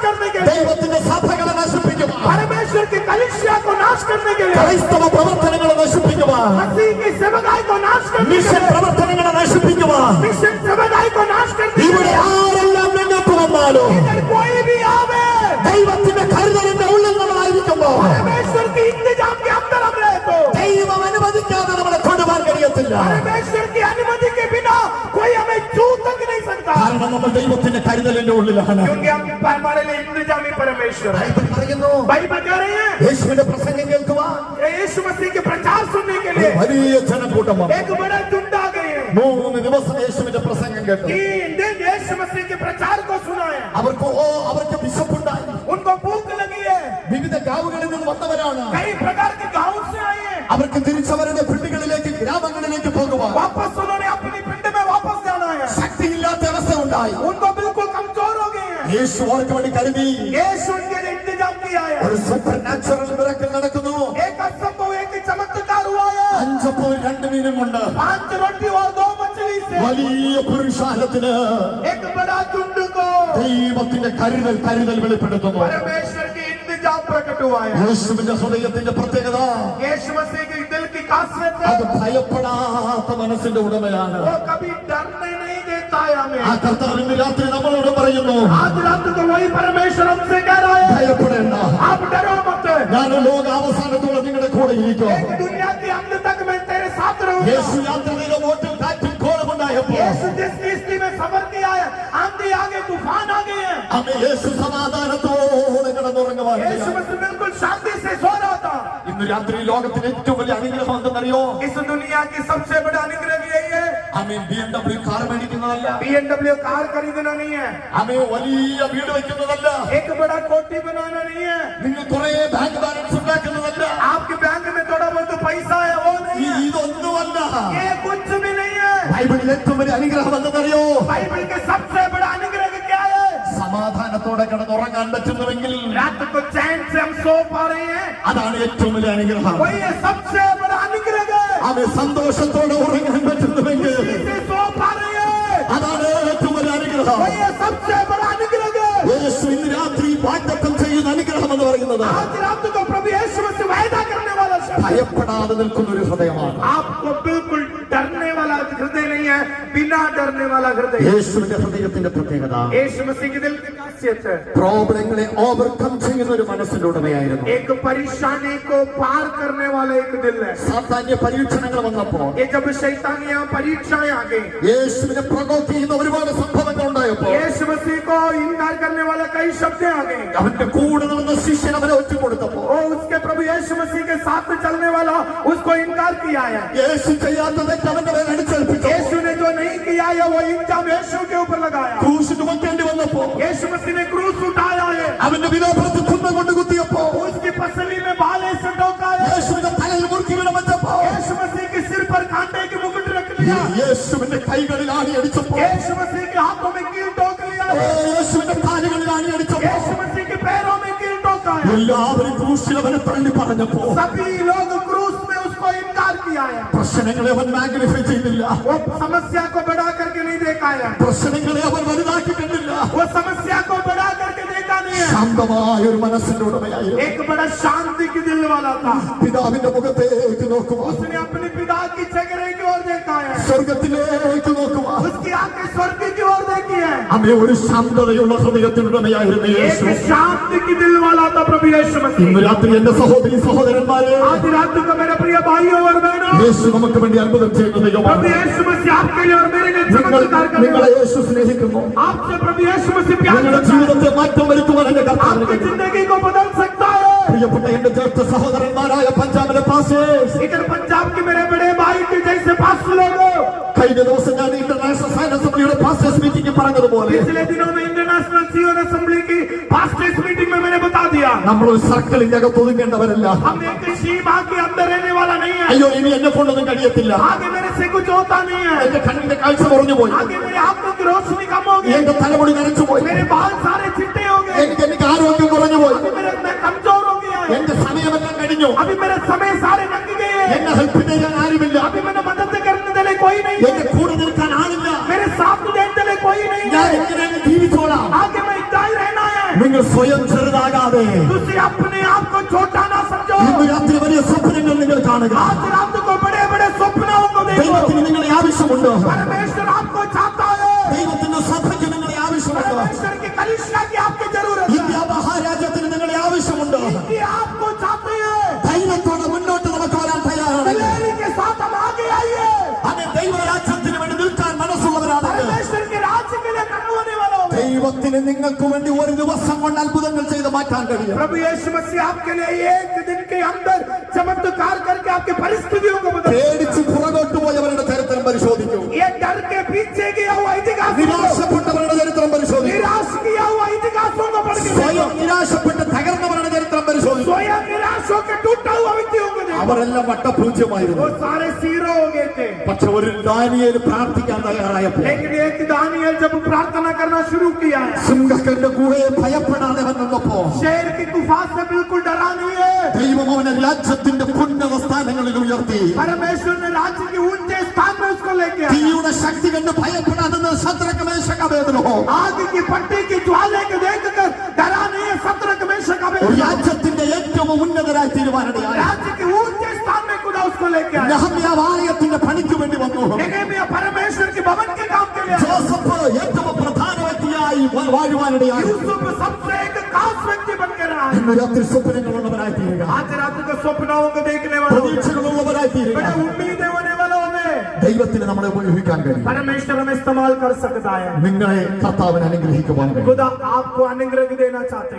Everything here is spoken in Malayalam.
करने के लिए, ദൈവത്തിന്റെ സഭകളെ നശിപ്പിക്കുവാൻ, परमेश्वर की कलीसिया को नाश करने के लिए, ക്രൈസ്തവ പ്രവർത്തനങ്ങളെ നശിപ്പിക്കുവാൻ, मसीह की सेवकाई को नाश करने के മിഷൻ लिए, പ്രവർത്തനങ്ങളെ നശിപ്പിക്കുവാൻ मिशन सेवकाई को नाश करने के ഇവിടെ लिए, ആരെല്ലാം രംഗത്ത് വന്നാലും इधर कोई भी आवे, ദൈവത്തിന്റെ കരുതലിന്റെ ഉള്ളിൽ നമ്മളായിരിക്കുമ്പോ परमेश्वर की इंतजाम के अंदर हम रहे तो, ദൈവം അനുവദിക്കാതെ നമ്മളെ കൊണ്ടുപോകാൻ കഴിയത്തില്ല. परमेश्वर की अनुमति के बिना कोई हमें छू तक नहीं सकता, കാരണം നമ്മൾ ദൈവത്തിന്റെ കരുതലിന്റെ ഉള്ളിലാണ്. क्योंकि हमारे लिए इंतजामी परमेश्वर है। ബൈബിൾ പറയുന്നു, बाइबल कह रहे हैं യേശുവിന്റെ പ്രസംഗം കേൾക്കുവാൻ यीशु मसीह के प्रचार सुनने के लिए വലിയ ജനക്കൂട്ടം വന്നു. एक बड़ा झुंड आ गए हैं। 3 ദിവസം യേശുവിന്റെ പ്രസംഗം കേട്ടു. 3 दिन यीशु मसीह के प्रचार को सुना है। അവർക്ക് വിശപ്പുണ്ടായി. उनको भूख लगी है। വിവിധ ഗാവുകളിൽ നിന്ന് വന്നവരാണ്. कई प्रकार के गांव से आए हैं। അവർക്ക് തിരിച്ചവരുടെ പിണ്ടികളിലേക്ക് ഗ്രാമങ്ങളിലേക്ക് പോകുവാൻ वापस उन्होंने अपनी पिंड में वापस जाना है। ശക്തിയില്ലാത്ത അവസ്ഥ ഉണ്ടായി. उनको बिल्कुल कमजोर हो गए हैं। യേശു അവർക്ക് വേണ്ടി കരുതി यीशु उनके लिए इंतजाम किया है। ഒരു സൂപ്പർ നാച്ചുറൽ മിറക്കിൾ നടക്കുന്നു. एक असंभव एक चमत्कार हुआ है। 5 അപ്പവും 2 മീനും കൊണ്ട് 5 रोटी और 2 मछली से വലിയ പുരുഷാരത്തിന് एक बड़ा झुंड को ദൈവത്തിന്റെ കരുതൽ വെളിപ്പെടുത്തുന്നു. परमेश्वर की इंतजाम प्रकट हुआ है। യേശുവിന്റെ ഹൃദയത്തിന്റെ പ്രത്യേകത यीशु मसीह के दिल की खासियत है, അത് ഭയപ്പെടാത്ത മനസ്സിന്റെ ഉടമയാണ്. वो कभी डरने नहीं देता है हमें। ആ കർത്താവ് ഇന്ന് രാത്രി നമ്മളോട് പറയുന്നു, आज रात को वही परमेश्वर हमसे कह रहा है, ഭയപ്പെടേണ്ട, आप डरो मत। ഞാൻ ലോകാവസാനത്തോളം നിങ്ങളുടെ കൂടെ ഇരിക്കും. एक दुनिया के अंत तक मैं तेरे साथ रहूंगा। യേശു യാത്ര ചെയ്ത ബോട്ടിൽ കാറ്റും കോളുമുണ്ടായപ്പോൾ यीशु जिस किश्ती में सफर किया है, आंधी आ गई, तूफान आ गए हैं, അന്ന് യേശു സമാധാനത്തോടെ കിടന്നുറങ്ങുവാൻ. यीशु मसीह बिल्कुल शांति से सो रहा था। ഇന്ന് രാത്രി ലോകത്തിന് ഏറ്റവും വലിയ അനുഗ്രഹം എന്തെന്നറിയോ? इस दुनिया की सबसे बड़ा अनुग्रह भी यही है। അമീൻ BMW കാർ മേടിക്കുന്നതല്ല, BMW कार खरीदना नहीं है, അമീൻ വലിയ വീട് വയ്ക്കുന്നതല്ല, एक बड़ा कोठी बनाना नहीं है, നിങ്ങൾ കുറെ ബാങ്ക് ബാലൻസ് ഉണ്ടാക്കുന്നതല്ല, आपके बैंक में थोड़ा बहुत पैसा है वो नहीं है, ഇതൊന്നുമല്ല. ये कुछ भी नहीं है। ബൈബിളിൽ ഏറ്റവും വലിയ അനുഗ്രഹം എന്തെന്നറിയോ? बाइबल के सबसे बड़ा अनुग्रह क्या है? സമാധാനത്തോടെ കിടന്നുറങ്ങാൻ പറ്റുന്നുവെങ്കിൽ रात को चैन से हम सो पा रहे हैं, അതാണ് ഏറ്റവും വലിയ അനുഗ്രഹം. वही है सबसे बड़ा अनुग्रह है। അവൻ സന്തോഷത്തോടെ ഉറങ്ങാൻ പറ്റുന്നുവെങ്കിൽ खुशी से सो पा रहे हैं, അതാണ് ഏറ്റവും വലിയ അനുഗ്രഹം. वही है सबसे बड़ा अनुग्रह है। യേശു ഇന്ന് രാത്രി വാഗ്ദത്തം ചെയ്യുന്ന അനുഗ്രഹം എന്ന് പറയുന്നത് आज रात को प्रभु यीशु मसीह वायदा करने वाला शब्द, ഭയപ്പെടാതെ നിൽക്കുന്ന ഒരു ഹൃദയമാണ്. आपको बिल्कुल डरने वाला हृदय नहीं है, बिना डरने वाला हृदय। യേശുവിന്റെ ഹൃദയത്തിന്റെ പ്രത്യേകത यीशु मसीह के दिल की खासियत है, പ്രോബ്ലങ്ങളെ ഓവർകം ചെയ്യുന്ന ഒരു മനസ്സിന്റെ ഉടമയായിരുന്നു. एक परेशानी को पार करने वाला एक दिल है। സാത്താന്യ പരീക്ഷണങ്ങൾ വന്നപ്പോൾ, ये जब शैतानियां परीक्षाएं आ गई, യേശുവിനെ പ്രൊവോക്ക് ചെയ്യുന്ന ഒരുപാട് സംഭവങ്ങൾ ഉണ്ടായപ്പോൾ, यीशु मसीह को इनकार करने वाला कई शब्द आ गए, അവന്റെ കൂടെ നടന്ന ശിഷ്യൻ അവനെ ഒറ്റുകൊടുത്തപ്പോ, वो उसके प्रभु यीशु मसीह के साथ चलने वाला उसको इनकार किया है। യേശു ചെയ്യാത്തതൊക്കെ അവന്റെ മേൽ അടിച്ചേൽപ്പിച്ചു. यीशु ने जो नहीं किया है वो इल्जाम यीशु के ऊपर लगाया। ക്രൂശ് ചുമക്കേണ്ടി വന്നപ്പോ, यीशु मसीह ने क्रूस उठाया है, അവന്റെ വിലാപുരത്ത് കുന്നം കൊണ്ട് കുത്തിയപ്പോ, उसकी पसली में भाले से ठोका है, യേശുവിന്റെ തലയിൽ മുറുക്കി വീണ വെച്ചപ്പോ, यीशु मसीह के सिर पर कांटे की मुकुट रख लिया, യേശുവിന്റെ കൈകളിൽ ആണി അടിച്ചപ്പോ, यीशु मसीह के हाथों में कील ठोक लिया है, യേശുവിന്റെ കാലുകളിൽ ആണി അടിച്ചപ്പോ, यीशु मसीह के पैरों में कील ठोका है। എല്ലാവരും ക്രൂശിൽ അവനെ തള്ളി പറഞ്ഞപ്പോ, सभी लोग क्रूस में उसको इनकार किया है, പ്രശ്നങ്ങളെ അവൻ മാഗ്നിഫൈ ചെയ്തില്ല, वो समस्या को बढ़ा करके नहीं देखा है, പ്രശ്നങ്ങളെ അവൻ വലുതാക്കി കണ്ടില്ല. वो समस्या को बढ़ा करके देखा नहीं है, ശാന്തമായ ഒരു മനസ്സിന്റെ ഉടമയായിരുന്നു. एक बड़ा शांति की दिल वाला था। പിതാവിന്റെ മുഖത്തേക്ക് നോക്കുവാൻ, उसने अपने पिता की चेहरे की ओर देखा है, സ്വർഗത്തിലേക്ക് നോക്കുവാൻ, उसकी आंखें स्वर्ग की ओर देखी है। അമ്മ ഒരു ശാന്തതയുള്ള ഹൃദയത്തിന്റെ ഉടമയായിരുന്നു യേശു. एक शांति की दिल वाला था प्रभु यीशु ഇന്ന് मसीह। രാത്രി എന്റെ സഹോദരി സഹോദരന്മാരെ, आज रात को मेरे प्रिय भाइयों और बहनों, യേശു നമുക്ക് വേണ്ടി അത്ഭുതം ചെയ്യുന്ന प्रभु ദൈവമാണ്. यीशु मसीह आपके लिए और मेरे लिए चमत्कार करने നിങ്ങളെ वाला। യേശു സ്നേഹിക്കുന്നു. आपसे प्रभु यीशु मसीह प्यार നിങ്ങളുടെ करता है, ജീവിതത്തെ മാറ്റം വരുത്തുവാൻ എന്റെ കർത്താവിന് आपकी കഴിയും. जिंदगी को बदल सकता है। പ്രിയപ്പെട്ട എന്റെ ചേർത്ത സഹോദരന്മാരായ പഞ്ചാബിലെ പാസ്റ്റേഴ്സ്, इधर पंजाब के मेरे बड़े भाई के जैसे पास्टर लोग, കഴിഞ്ഞ ദിവസം ഞാൻ ഇന്റർനാഷണൽ സയൻസ് അസംബ്ലിയുടെ പാസ്റ്റേഴ്സ് മീറ്റിംഗ് പറഞ്ഞതുപോലെ, पिछले दिनों में इंटरनेशनल सीओन असेंबली की पास्टर्स मीटिंग में मैंने बता दिया, നമ്മൾ ഒരു സർക്കിളിന്റെ അകത്ത് ഒതുങ്ങേണ്ടവരല്ല. हम एक सीमा के अंदर रहने वाला नहीं है। അയ്യോ ഇനി എന്നെ കൊണ്ടൊന്നും കഴിയത്തില്ല, आगे मेरे से कुछ होता नहीं है, എന്റെ കണ്ണിന്റെ കാഴ്ച കുറഞ്ഞു പോയി, आगे मेरे आंखों की रोशनी कम हो गई, എന്റെ തലമുടി നരച്ചു പോയി, मेरे बाल सारे चिट्टे हो गए, എനിക്ക് ആരോഗ്യം കുറഞ്ഞു പോയി, मैं कमजोर हो गया है, എന്റെ സമയമെല്ലാം കഴിഞ്ഞു, अभी मेरे समय सारे लग गए हैं, എന്നെ ഹെൽപ്പ് ചെയ്യാൻ ആരുമില്ല, अभी मैंने मदद करने के लिए कोई नहीं എന്റെ है, കൂടെ നിൽക്കാൻ ആളില്ല, मेरे साथ देने के लिए कोई नहीं ഞാൻ है, എങ്ങനെ ജീവിച്ചോളാം. आगे मैं इतना ही रहना है। നിങ്ങൾ സ്വയം ചെറുതാകാതെ तुसी अपने आप को छोटा ना समझो ഇന്ന് രാത്രി വലിയ സ്വപ്നങ്ങൾ നിങ്ങൾ കാണുക आज रात को बड़े बड़े सपनों को देखो ദൈവത്തിന് നിങ്ങളെ ആവശ്യമുണ്ടോ परमेश्वर आपको चाहता है ദൈവത്തിന്റെ സഭയ്ക്ക് നിങ്ങളെ ആവശ്യമുണ്ടോ परमेश्वर की कलीसिया की आपकी जरूरत है ഇന്ത്യ മഹാരാജ്യത്തിന് നിങ്ങളെ ആവശ്യമുണ്ടോ कि आपको चाहते हैं ധൈര്യത്തോടെ മുന്നോട്ട് നമുക്ക് വരാൻ തയ്യാറാണെങ്കിൽ दिलेरी के साथ हम आगे आइए അങ്ങനെ ദൈവരാജ്യത്തിന് വേണ്ടി നിൽക്കാൻ മനസ്സുള്ളവരാണെങ്കിൽ परमेश्वर के राज्य के लिए खड़े होने वालों में ദൈവത്തിന് നിങ്ങൾക്ക് വേണ്ടി ഒരു ദിവസം കൊണ്ട് അത്ഭുതങ്ങൾ ചെയ്ത് മാറ്റാൻ കഴിയും प्रभु यीशु मसीह आपके लिए एक दिन के अंदर चमत्कार करके आपकी परिस्थितियों को बदल പേടിച്ച് പുറകോട്ട് പോയവരുടെ ചരിത്രം പരിശോധിക്കൂ ये डर के पीछे किया हुआ इतिहास നിരാശപ്പെട്ടവരുടെ ചരിത്രം പരിശോധിക്കൂ निराश किया हुआ इतिहासों को पढ़ के സ്വയം നിരാശപ്പെട്ട് തകർന്നവരുടെ ചരിത്രം പരിശോധിക്കൂ स्वयं निराश होकर टूटा हुआ व्यक्तियों को देखो അവരെല്ലാം വട്ടപൂജ്യമായിരുന്നു वो सारे जीरो हो गए थे പക്ഷെ ഒരു ദാനിയേൽ പ്രാർത്ഥിക്കാൻ തയ്യാറായപ്പോൾ लेकिन एक दानियल जब प्रार्थना करना शुरू किया है സിംഹത്തിന്റെ ഗുഹയെ ഭയപ്പെടാതെ വന്നപ്പോ शेर की गुफा से बिल्कुल डरा नहीं है ദൈവം അവനെ രാജ്യത്തിന്റെ ഉന്നത സ്ഥാനങ്ങളിൽ ഉയർത്തി परमेश्वर ने राज्य के ऊंचे स्थान में उसको लेके आया തീയുടെ ശക്തി കണ്ട് ഭയപ്പെടാതെ ശദ്രക മേശക അബേദ്നെഗോ आग की पट्टी की ज्वाले को देखकर डरा नहीं है सत्रह मेशक अबेदnego രാജ്യത്തിന്റെ ഏറ്റവും ഉന്നതരായി തീരുമാനമായി राज्य के ऊंचे स्थान में खुदा उसको लेके आया നെഹമ്യാ ആലയത്തിന്റെ പണിക്ക് വേണ്ടി വന്നു नेहेमिया परमेश्वर के भवन के काम के लिए आया। ജോസഫ് ഏറ്റവും പ്രധാന വ്യക്തിയായി വാഴുവാനിടയായി यूसुफ सबसे एक खास व्यक्ति बनकर रहा है ഇന്ന് രാത്രി സ്വപ്നങ്ങളുള്ളവരായി തീരുക आज रात को स्वप्नों को देखने वालों में പ്രതീക്ഷകളുള്ളവരായി തീരുക बड़े उम्मीदें होने वालों में ദൈവത്തിന് നമ്മളെ ഉപയോഗിക്കാൻ കഴിയും परमेश्वर हमें इस्तेमाल कर सकता है നിങ്ങളെ കർത്താവിന് അനുഗ്രഹിക്കുവാൻ കഴിയും खुदा आपको अनुग्रह देना चाहते हैं